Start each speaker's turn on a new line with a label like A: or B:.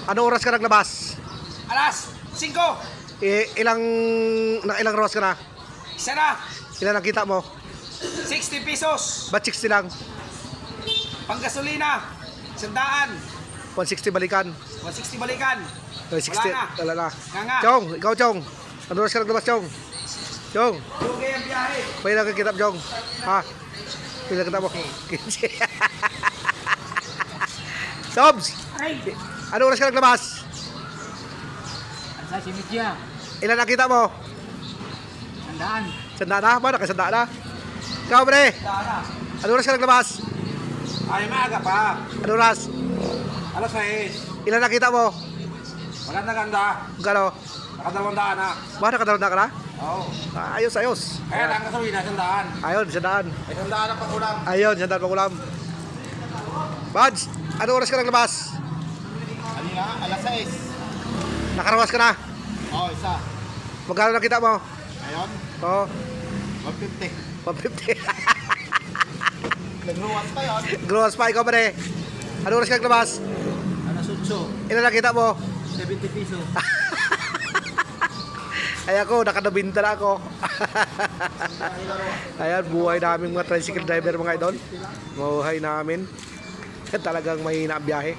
A: Ano oras ka naglabas?
B: Alas 5.
A: Ilang rawas ka na?
B: Isa na.
A: Ilan nakita mo?
B: 60 pesos.
A: Ba't 60 lang?
B: Panggasolina. 100.
A: 160 balikan.
B: 160 balikan.
A: 60,
B: Wala na.
A: wala na.
B: Nga nga.
A: Chong, ikaw Chong. Ano oras ka naglabas Chong? Chong,
B: Lugay ang biyahe.
A: may nakikita mo Chong? Ha? May nakikita mo? 15. Sobs,
B: Ay.
A: ano oras ka naglabas?
B: Sa simidya.
A: Ilan nakita mo?
B: 100.
A: Sanda na? Ba? Nakasanda na? Ikaw pre,
B: Dara.
A: ano oras ka naglabas?
B: Ay, maaga pa.
A: Ano oras?
B: Alas 6.
A: Ilan nakita mo?
B: Maganda-ganda.
A: Gano?
B: Nakadalawandaan na.
A: Ba? Nakadalaw na ka na?
B: Oo.
A: Ayos, ayos.
B: Kaya lang gasolina, 100.
A: Ayun, sandaan.
B: Ay, 100 ang pangulang.
A: Ayun, sandaan pangulam. Bads, ano oras ka naglabas?
B: Kanina, alas 6.
A: Nakarawas ka na?
B: Oo, isa.
A: Magkano nakita mo?
B: Ngayon,
A: Oo,
B: 150.
A: 150.
B: Nagruwas pa yun.
A: Gross pa, ikaw pre. Ano oras ka naglabas?
B: Alas 8.
A: Ilan nakita mo?
B: 70 pesos.
A: Ay ako, nakadabinta na ako. Ayan, buhay namin mga tricycle driver mga idol. Buhay namin. Talagang mahina ang biyahe.